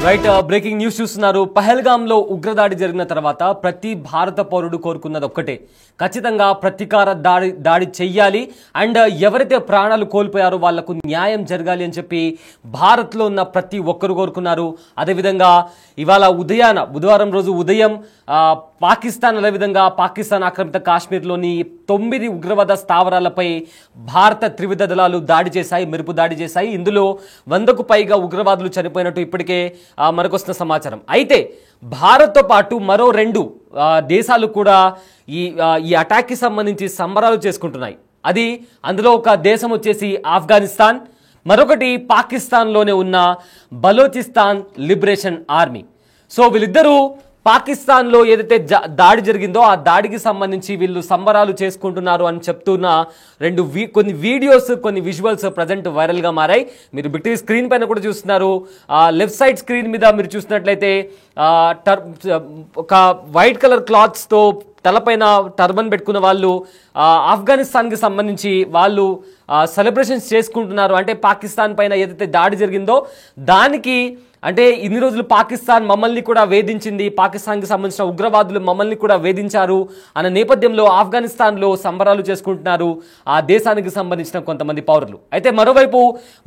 Right breaking news చూస్తున్నారు. పహల్గామ్లో ఉగ్రదాడి జరిగిన తర్వాత ప్రతి భారత పౌరుడు కోరుకున్నది ఒక్కటే, ఖచ్చితంగా ప్రతీకార దాడి చెయ్యాలి అండ్ ఎవరైతే ప్రాణాలు కోల్పోయారో వాళ్లకు న్యాయం జరగాలి అని చెప్పి భారత్లో ఉన్న ప్రతి ఒక్కరు కోరుకున్నారు. అదేవిధంగా ఇవాళ బుధవారం రోజు ఉదయం పాకిస్తాన్, అదేవిధంగా పాకిస్తాన్ ఆక్రమిత కాశ్మీర్లోని 9 ఉగ్రవాద స్థావరాలపై భారత త్రివిధ దళాలు దాడి చేశాయి, మెరుపు దాడి చేశాయి. ఇందులో 100కు పైగా ఉగ్రవాదులు చనిపోయినట్టు ఇప్పటికే మనకొస్తున్న సమాచారం. అయితే భారత్తో పాటు మరో 2 దేశాలు కూడా ఈ అటాక్కి సంబంధించి సంబరాలు చేసుకుంటున్నాయి. అందులో ఒక దేశం వచ్చేసి ఆఫ్ఘనిస్తాన్, మరొకటి పాకిస్తాన్లోనే ఉన్న బలోచిస్తాన్ లిబరేషన్ ఆర్మీ. సో వీళ్ళిద్దరూ పాకిస్తాన్లో ఏదైతే దాడి జరిగిందో ఆ దాడికి సంబంధించి వీళ్ళు సంబరాలు చేసుకుంటున్నారు అని చెప్తున్న కొన్ని వీడియోస్, కొన్ని విజువల్స్ ప్రజెంట్ వైరల్గా మారాయి. మీరు బిగ్ టీవీ స్క్రీన్ పైన కూడా చూస్తున్నారు. లెఫ్ట్ సైడ్ స్క్రీన్ మీద మీరు చూసినట్లయితే ఒక వైట్ కలర్ క్లాత్స్తో తలపైన టర్బన్ పెట్టుకున్న వాళ్ళు ఆఫ్ఘనిస్తాన్కి సంబంధించి వాళ్ళు సెలబ్రేషన్స్ చేసుకుంటున్నారు. అంటే పాకిస్తాన్ పైన ఏదైతే దాడి జరిగిందో దానికి, అంటే ఇన్ని రోజులు పాకిస్తాన్ మమ్మల్ని కూడా వేధించింది, పాకిస్తాన్కి సంబంధించిన ఉగ్రవాదులు మమ్మల్ని కూడా వేధించారు అన్న నేపథ్యంలో ఆఫ్ఘనిస్తాన్లో సంబరాలు చేసుకుంటున్నారు ఆ దేశానికి సంబంధించిన కొంతమంది పౌరులు. అయితే మరోవైపు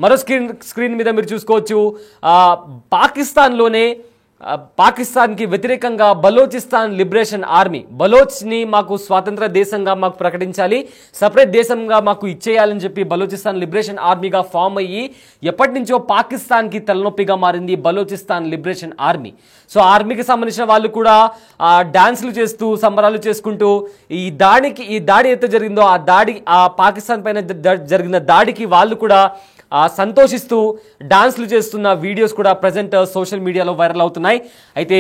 మరో స్క్రీన్ మీద మీరు చూసుకోవచ్చు, పాకిస్తాన్కి వ్యతిరేకంగా బలోచిస్తాన్ లిబరేషన్ ఆర్మీ, బలోచ్ని మాకు స్వాతంత్ర దేశంగా మాకు ప్రకటించాలి, సపరేట్ దేశంగా మాకు ఇచ్చేయాలని చెప్పి బలోచిస్తాన్ లిబరేషన్ ఆర్మీగా ఫామ్ అయ్యి ఎప్పటి నుంచో పాకిస్తాన్కి తలనొప్పిగా మారింది బలోచిస్తాన్ లిబరేషన్ ఆర్మీ. సో ఆర్మీకి సంబంధించిన వాళ్ళు కూడా డాన్సులు చేస్తూ సంబరాలు చేసుకుంటూ ఈ దాడి అయితే జరిగిందో ఆ పాకిస్తాన్ పైన జరిగిన దాడికి వాళ్ళు కూడా సంతోషిస్తూ డాన్స్లు చేస్తున్న వీడియోస్ కూడా ప్రజెంట్ సోషల్ మీడియాలో వైరల్ అవుతున్నాయి. అయితే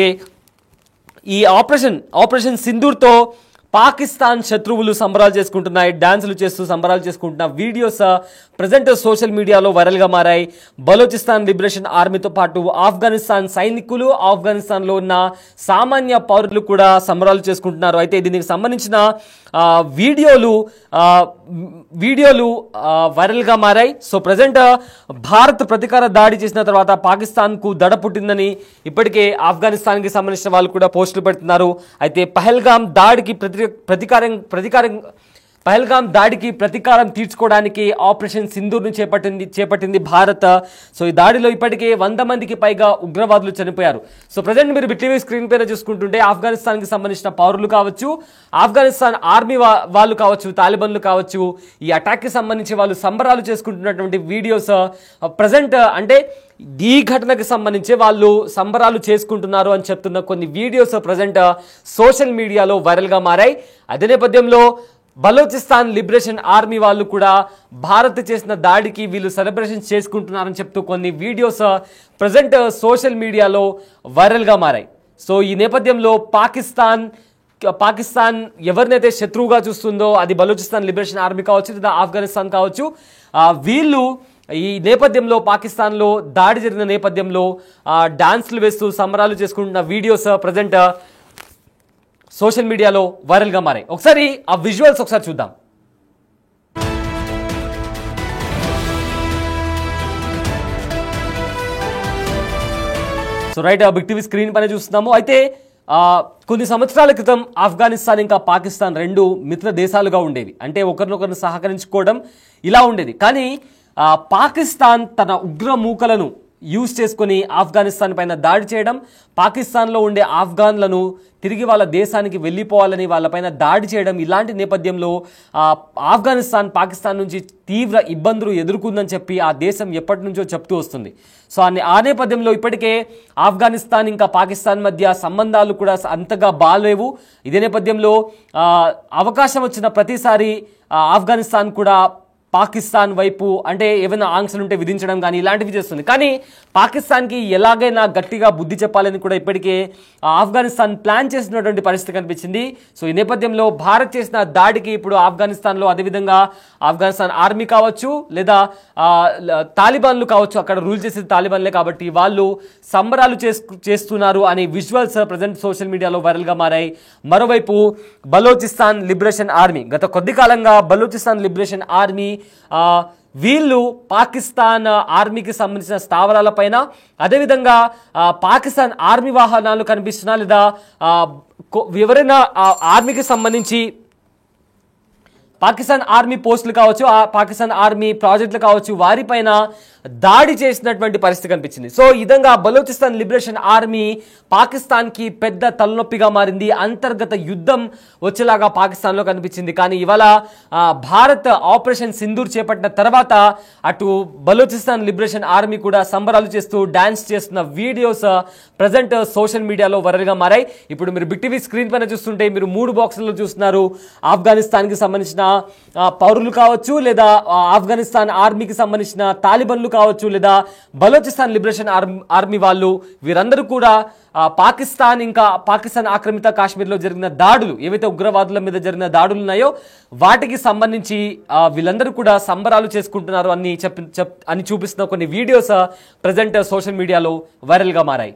ఈ ఆపరేషన్ సింధూర్తో పాకిస్తాన్ శత్రువులు సంబరాలు చేసుకుంటున్నాయి, డాన్సులు చేస్తూ సంబరాలు చేసుకుంటున్న వీడియోస్ ప్రజెంట్ సోషల్ మీడియాలో వైరల్గా మారాయి. బలోచిస్తాన్ లిబరేషన్ ఆర్మీతో పాటు ఆఫ్ఘనిస్తాన్ సైనికులు, ఆఫ్ఘనిస్తాన్లో ఉన్న సామాన్య పౌరులు కూడా సంబరాలు చేసుకుంటున్నారు. అయితే దీనికి సంబంధించిన వీడియోలు వైరల్గా మారాయి. సో ప్రజెంట్ భారత్ ప్రతీకార దాడి చేసిన తర్వాత పాకిస్తాన్కు దడ పుట్టిందని ఇప్పటికే ఆఫ్ఘనిస్తాన్కి సంబంధించిన వాళ్ళు కూడా పోస్టులు పెడుతున్నారు. అయితే పహల్గామ్ దాడికి ప్రతీకారం తీర్చుకోవడానికి ఆపరేషన్ సింధూర్ను చేపట్టింది భారత్. సో ఈ దాడిలో ఇప్పటికే 100 మందికి పైగా ఉగ్రవాదులు చనిపోయారు. సో ప్రజెంట్ మీరు బిగ్ టీవీ స్క్రీన్ పైన చూసుకుంటుంటే ఆఫ్ఘనిస్తాన్కి సంబంధించిన పౌరులు కావచ్చు, ఆఫ్ఘనిస్తాన్ ఆర్మీ వాళ్ళు కావచ్చు, తాలిబాన్లు కావచ్చు, ఈ అటాక్కి సంబంధించి వాళ్ళు సంబరాలు చేసుకుంటున్నటువంటి వీడియోస్ ప్రజెంట్, అంటే ఈ ఘటనకు సంబంధించి వాళ్ళు సంబరాలు చేసుకుంటున్నారు అని చెప్తున్న కొన్ని వీడియోస్ ప్రజెంట్ సోషల్ మీడియాలో వైరల్గా మారాయి. అదే నేపథ్యంలో బలోచిస్తాన్ లిబరేషన్ ఆర్మీ వాళ్ళు కూడా భారత్ చేసిన దాడికి వీళ్ళు సెలబ్రేషన్స్ చేసుకుంటున్నారని చెప్తూ కొన్ని వీడియోస్ ప్రజెంట్ సోషల్ మీడియాలో వైరల్గా మారాయి. సో ఈ నేపథ్యంలో పాకిస్తాన్ ఎవరినైతే శత్రువుగా చూస్తుందో అది బలోచిస్తాన్ లిబరేషన్ ఆర్మీ కావచ్చు లేదా ఆఫ్ఘనిస్తాన్ కావచ్చు, వీళ్ళు ఈ నేపథ్యంలో పాకిస్తాన్లో దాడి జరిగిన నేపథ్యంలో డాన్స్లు వేస్తూ సంబరాలు చేసుకుంటున్న వీడియోస్ ప్రజెంట్ సోషల్ మీడియాలో వైరల్గా మారాయి. ఒకసారి ఆ విజువల్స్ ఒకసారి చూద్దాం. So right, big TV screen పైన చూస్తున్నాము. అయితే కొన్ని సంవత్సరాల క్రితం ఆఫ్ఘనిస్తాన్ ఇంకా పాకిస్తాన్ 2 మిత్ర దేశాలుగా ఉండేవి. అంటే ఒకరినొకరిని సహకరించుకోవడం ఇలా ఉండేది. కానీ పాకిస్తాన్ తన ఉగ్రమూకలను యూజ్ చేసుకుని ఆఫ్ఘనిస్తాన్ పైన దాడి చేయడం, పాకిస్తాన్లో ఉండే ఆఫ్ఘన్లను తిరిగి వాళ్ళ దేశానికి వెళ్ళిపోవాలని వాళ్ళపైన దాడి చేయడం, ఇలాంటి నేపథ్యంలో ఆఫ్ఘనిస్తాన్ పాకిస్తాన్ నుంచి తీవ్ర ఇబ్బందులు ఎదుర్కొందని చెప్పి ఆ దేశం ఎప్పటి నుంచో చెప్తూ వస్తుంది. సో ఆ నేపథ్యంలో ఇప్పటికే ఆఫ్ఘనిస్తాన్ ఇంకా పాకిస్తాన్ మధ్య సంబంధాలు కూడా అంతగా బాలేవు. ఇదే నేపథ్యంలో అవకాశం వచ్చిన ప్రతిసారి ఆఫ్ఘనిస్తాన్ కూడా పాకిస్తాన్ వైపు అంటే ఏమైనా ఆంక్షలు ఉంటే విధించడం కానీ ఇలాంటివి చేస్తుంది. కానీ పాకిస్తాన్కి ఎలాగైనా గట్టిగా బుద్ధి చెప్పాలని కూడా ఇప్పటికే ఆఫ్ఘనిస్తాన్ ప్లాన్ చేసినటువంటి పరిస్థితి కనిపించింది. సో ఈ నేపథ్యంలో భారత్ చేసిన దాడికి ఇప్పుడు ఆఫ్ఘనిస్తాన్లో, అదేవిధంగా ఆఫ్ఘనిస్తాన్ ఆర్మీ కావచ్చు లేదా తాలిబాన్లు కావచ్చు, అక్కడ రూల్ చేసేది తాలిబాన్లే కాబట్టి వాళ్ళు సంబరాలు చేస్తున్నారు అనే విజువల్స్ ప్రజెంట్ సోషల్ మీడియాలో వైరల్గా మారాయి. మరోవైపు బలోచిస్తాన్ లిబరేషన్ ఆర్మీ గత కొద్ది కాలంగా బలోచిస్తాన్ లిబరేషన్ ఆర్మీ వీళ్ళు పాకిస్తాన్ ఆర్మీకి సంబంధించిన స్థావరాలపైన, అదేవిధంగా పాకిస్తాన్ ఆర్మీ వాహనాలు కనిపిస్తున్నా లేదా ఎవరైనా ఆర్మీకి సంబంధించి పాకిస్తాన్ ఆర్మీ పోస్టులు కావచ్చు, పాకిస్తాన్ ఆర్మీ ప్రాజెక్టులు కావచ్చు, వారిపైన దాడి చేసినటువంటి పరిస్థితి కనిపించింది. సో ఈ విధంగా బలూచిస్తాన్ లిబరేషన్ ఆర్మీ పాకిస్తాన్కి పెద్ద తలనొప్పిగా మారింది. అంతర్గత యుద్ధం వచ్చేలాగా పాకిస్తాన్లో కనిపించింది. కానీ ఇవాళ భారత్ ఆపరేషన్ సింధూర్ చేపట్టిన తర్వాత అటు బలూచిస్తాన్ లిబరేషన్ ఆర్మీ కూడా సంబరాలు చేస్తూ డాన్స్ చేస్తున్న వీడియోస్ ప్రజెంట్ సోషల్ మీడియాలో వైరల్గా మారాయి. ఇప్పుడు మీరు బిగ్ టీవీ స్క్రీన్ పైన చూస్తుంటే మీరు 3 బాక్సుల్లో చూస్తున్నారు. ఆఫ్ఘనిస్తాన్కి సంబంధించిన పౌరులు కావచ్చు, లేదా ఆఫ్ఘనిస్తాన్ ఆర్మీకి సంబంధించిన తాలిబన్లు కావచ్చు, లేదా బలూచిస్తాన్ లిబరేషన్ ఆర్మీ వాళ్ళు, వీరందరూ కూడా పాకిస్తాన్ ఇంకా పాకిస్తాన్ ఆక్రమిత కాశ్మీర్లో జరిగిన దాడులు, ఏవైతే ఉగ్రవాదుల మీద జరిగిన దాడులు ఉన్నాయో వాటికి సంబంధించి వీళ్ళందరూ కూడా సంబరాలు చేసుకుంటున్నారు అని చూపిస్తున్న కొన్ని వీడియోస్ ప్రజెంట్ సోషల్ మీడియాలో వైరల్గా మారాయి.